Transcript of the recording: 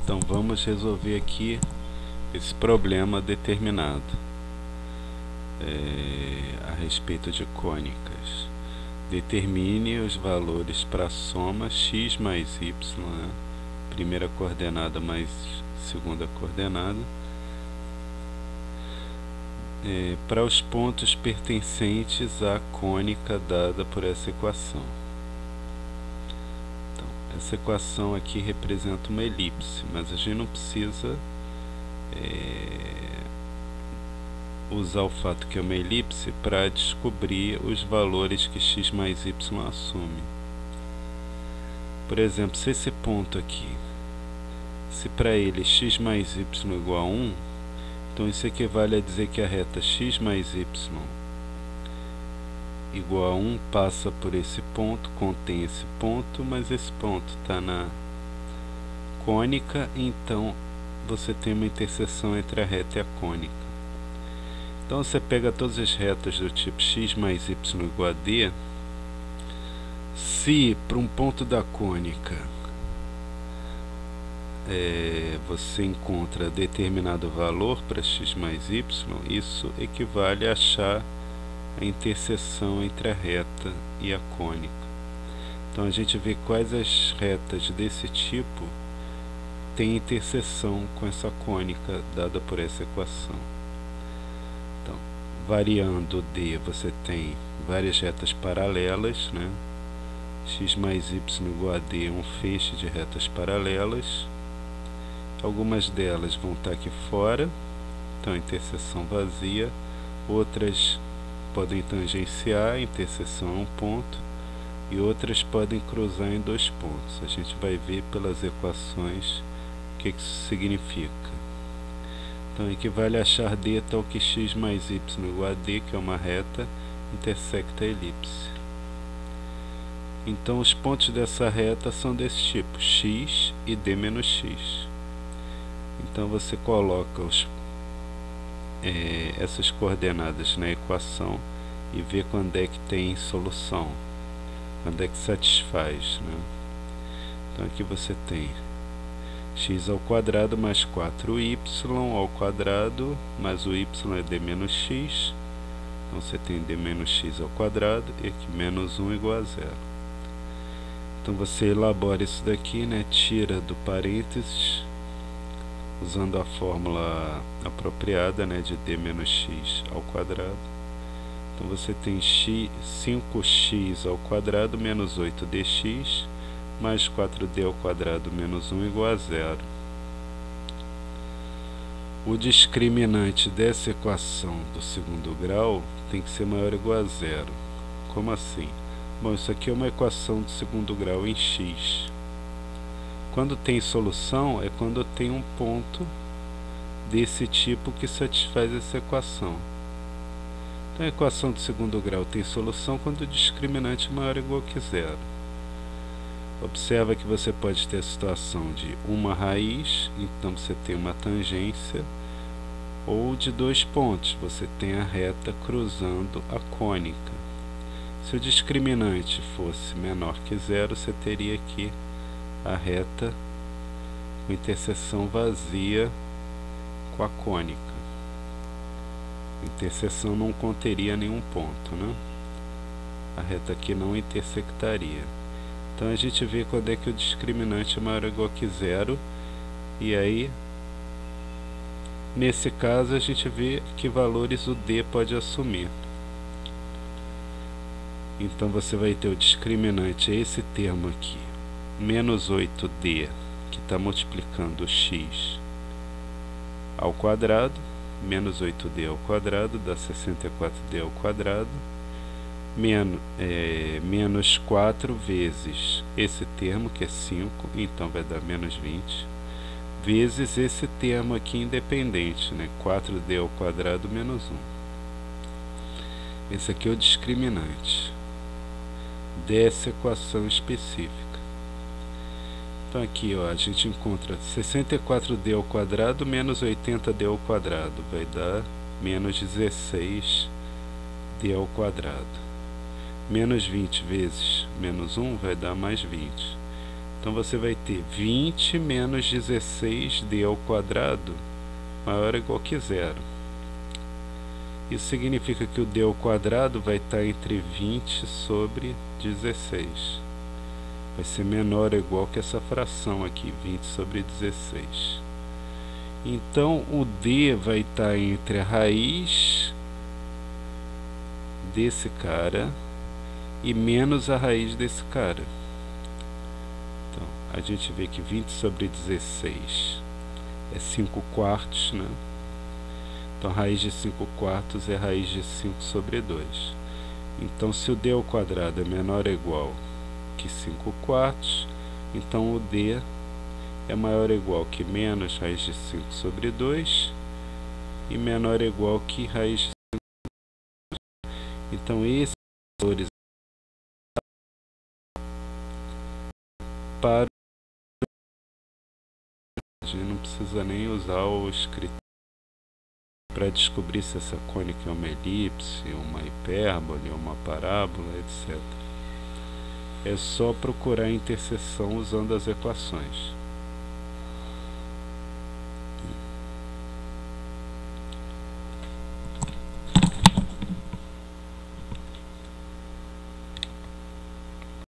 Então vamos resolver aqui esse problema determinado a respeito de cônicas. Determine os valores para a soma x mais y, né? Primeira coordenada mais segunda coordenada, para os pontos pertencentes à cônica dada por essa equação. Então, essa equação aqui representa uma elipse, mas a gente não precisa usar o fato que é uma elipse para descobrir os valores que x mais y assume. Por exemplo, se esse ponto aqui, se para ele x mais y igual a 1, então isso equivale a dizer que a reta x mais y igual a 1 passa por esse ponto, contém esse ponto, mas esse ponto está na cônica, então você tem uma interseção entre a reta e a cônica. Então você pega todas as retas do tipo x mais y igual a d. Se para um ponto da cônica você encontra determinado valor para x mais y, isso equivale a achar a interseção entre a reta e a cônica. Então a gente vê quais as retas desse tipo têm interseção com essa cônica dada por essa equação. Então, variando d, você tem várias retas paralelas, né? X mais y igual a d é um feixe de retas paralelas. Algumas delas vão estar aqui fora, então interseção vazia. Outras podem tangenciar, interseção é um ponto, e outras podem cruzar em dois pontos. A gente vai ver pelas equações o que isso significa. Então equivale a achar d tal que x mais y igual a d, que é uma reta, intersecta a elipse. Então os pontos dessa reta são desse tipo, x e d menos x. Então você coloca essas coordenadas na equação e vê quando é que tem solução, quando é que satisfaz, né? Então aqui você tem x ao quadrado mais 4y ao quadrado, mais o y é d menos x. Então você tem d menos x ao quadrado e aqui menos 1 igual a 0. Então você elabora isso daqui, né? Tira do parênteses, usando a fórmula apropriada, né, de d menos x ao quadrado. Então você tem 5x ao quadrado menos 8dx mais 4d ao quadrado menos 1 igual a 0. O discriminante dessa equação do segundo grau tem que ser maior ou igual a 0. Como assim? Bom, isso aqui é uma equação de segundo grau em x. Quando tem solução é quando tem um ponto desse tipo que satisfaz essa equação. Então a equação de segundo grau tem solução quando o discriminante é maior ou igual que 0. Observa que você pode ter a situação de uma raiz, então você tem uma tangência, ou de dois pontos, você tem a reta cruzando a cônica. Se o discriminante fosse menor que 0, você teria aqui a reta com interseção vazia com a cônica. A interseção não conteria nenhum ponto, né? A reta aqui não intersectaria. Então a gente vê quando é que o discriminante é maior ou igual que 0, e aí nesse caso a gente vê que valores o d pode assumir. Então você vai ter o discriminante, esse termo aqui, menos 8d, que está multiplicando x ao quadrado, menos 8d ao quadrado dá 64d ao quadrado, menos 4 vezes esse termo, que é 5, então vai dar menos 20, vezes esse termo aqui independente, né? 4d ao quadrado menos 1. Esse aqui é o discriminante dessa equação específica. Então aqui, ó, a gente encontra 64d ao quadrado menos 80d ao quadrado, vai dar menos 16d ao quadrado. Menos 20 vezes menos 1 vai dar mais 20. Então você vai ter 20 menos 16d ao quadrado maior ou igual que zero. Isso significa que o d ao quadrado vai estar entre 20 sobre 16. Vai ser menor ou igual que essa fração aqui, 20 sobre 16. Então o d vai estar entre a raiz desse cara e menos a raiz desse cara. Então a gente vê que 20 sobre 16 é 5 quartos, né? Então a raiz de 5 quartos é a raiz de 5 sobre 2. Então se o d ao quadrado é menor ou igual que 5 quartos, então o d é maior ou igual que menos raiz de 5 sobre 2 e menor ou igual que raiz de 5 sobre 2. Então esses valores para a gente não precisa nem usar os critérios para descobrir se essa cônica é uma elipse, uma hipérbole, uma parábola, etc. É só procurar a interseção usando as equações.